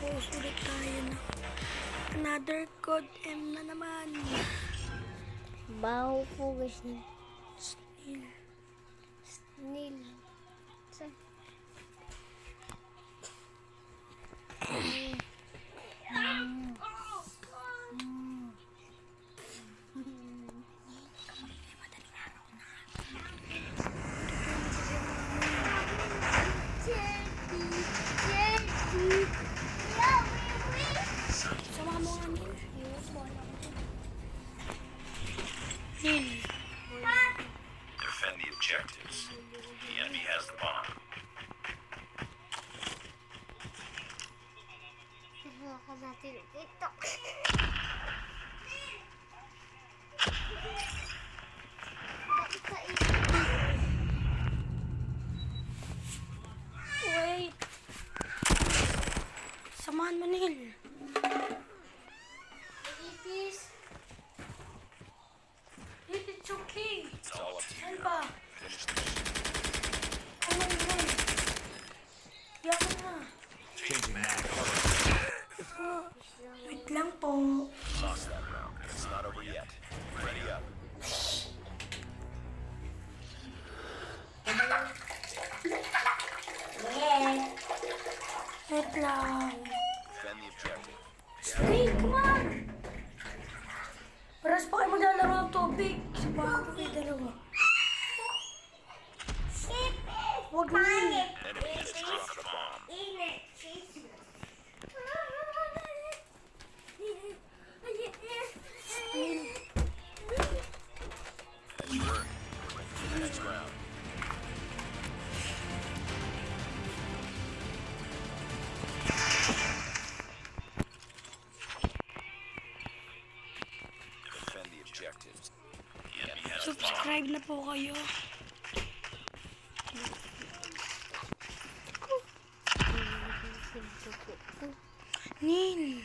Magpo-post ulit tayo na another code M na naman. Baho po guys ni Snail. Snail. Sama mo nga Neil. Neil. Defend the objectives. The enemy has the bomb. Ako natin ito. Wait. Samahan mo Neil. Ipis. It's okay. It's all up to Saan you. ba? Finish the mission. Ano yun? Yaman na. Changing mag. Wait lang po. Lost that round. It's not over yet. Ready up. Wait lang. Defend the objective. Hey, come on! Paras pa kayo maglalaro ng tubig. Sabahan ko kayo dalawa. Huwag mo yun. Enemy has dropped the bomb. Nice work. Ready for the next round. Defend the objectives. The enemy has the bomb. Subscribe na po kayo. Neil.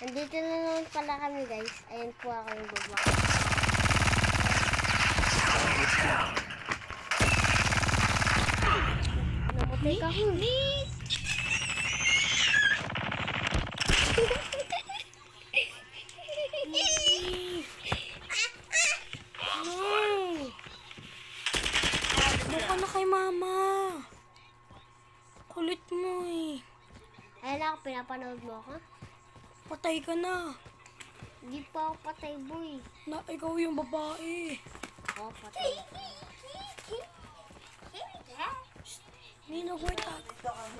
Nandito na naman pala kami guys. Ayan po ako yung baba. Namatay ka ho. No. Buka na kay mama. Kulit mo eh. Ayan ako, pinapanood mo ako. Patay ka na. Hindi pa ako patay boy. Na ikaw yung babae. Oo, patay. Nino, wait up.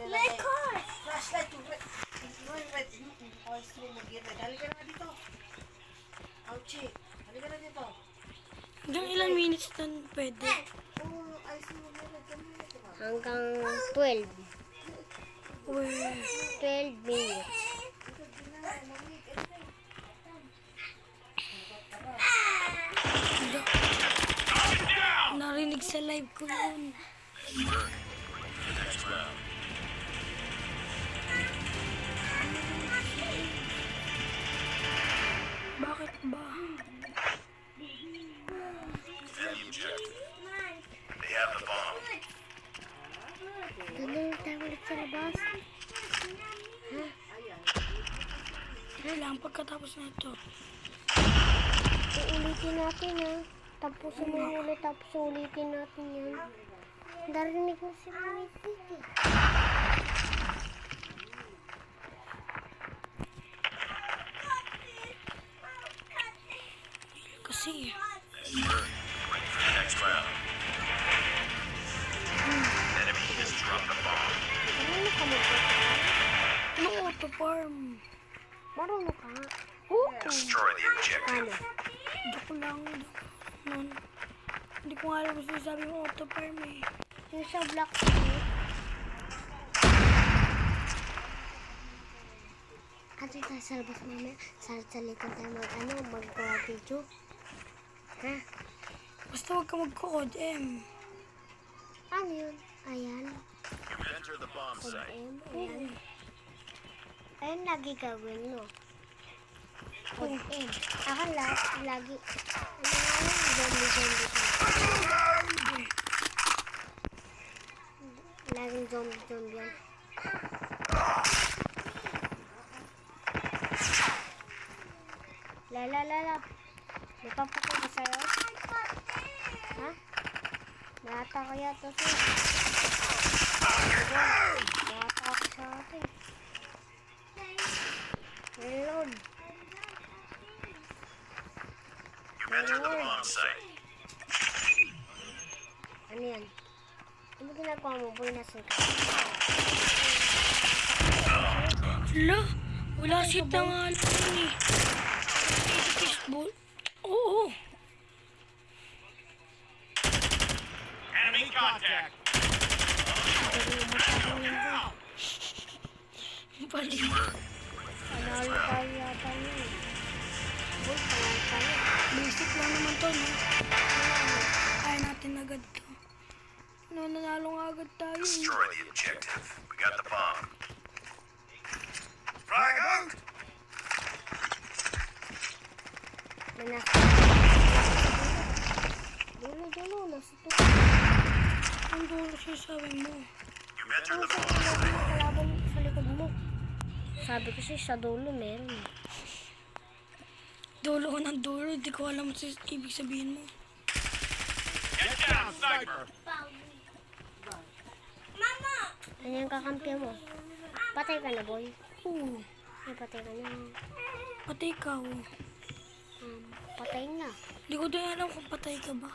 My car! Flashlight to red. Red. Ayos mo mag-red. Halika na dito. Ouchie. Halika na dito. Hanggang ilang minutes na pwede. Oo, ayos mo mag-red. Hanggang 12. Well, 12 minutes. narinig sa live ko yun. Nice work. Ready for the next round. Bakit ba? Defend the objective. They have the bomb. Ganun tayo ulit sa labas. Kailangan pagkatapos na ito. Uulitin natin ha. Tapos mo ulit, tapos ulitin natin yan. Narinig mo si Mami. Kasi, Nice work. Ready for the next round. Enemy has dropped the bomb. Marunong ka mo ba? ano auto farm? Marunong ka. Oo. Destroy the objective. Ano? Joke lang. Nun. Hindi ko nga alam kung sinasabi mo auto farm eh. Yung sa Black City. Ate tayo sa labas mamaya. Salitan tayo magawa video. Ha? Basta huwag ka magkukod, M. Ano yun? Ayan. You've entered the bomb site. Ayan. Ayan lagi gawin, no? Code M. Ako lagi. Ano nga yun? Zombie. Laging zombie yan. Lala. May papatay ba sa'yo? Ha? Nata kaya to sa'yo. Nata ako sa akin. Reload. You've entered the bomb site. Ano yan? Ano ginagawa mo? Boy na sika. Hala, wala sit na nga lang yun eh. Baseball. Oo. Enemy contact. Baliw. Panalo tayo yata yun. Boy, panalo tayo. Basic lang naman to, no? Kaya natin agad to. Nanalo nga agad tayo eh. Destroy the objective. We got the bomb. Frag out! May nasa. Dulo, nasa to. Ang dulo siya sabi mo. You've entered Ano the sa bomb site. kalaban sa likod mo? Sabi ko siya sa dulo meron eh. Dulo ko ng dulo, hindi ko alam sa ibig sabihin mo. Get down, sniper! Ano yung kakampi mo? Patay ka na, boy. Oo, Ay, patay ka na. patay ka oh. Patay na. Hindi ko din alam kung patay ka ba.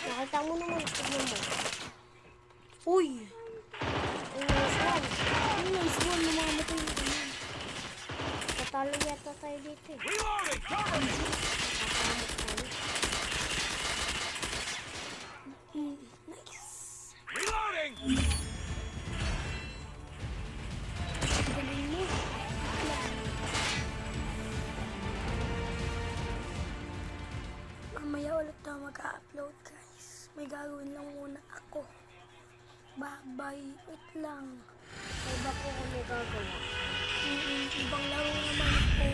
Nakita mo naman, tignan mo. Uy! Ay, nice one. Ano lang siguro namamatay na tayo. Tatalo yata tayo dito eh. Reloading! Cover me! Nakakamot tayo. Nice. Reloading! Galing mo. Mamaya ulit na mag-upload guys. May gagawin lang muna ako. Bye-bye. Wait lang. Ay, bako ko may gagawa. Ibang laro naman ako.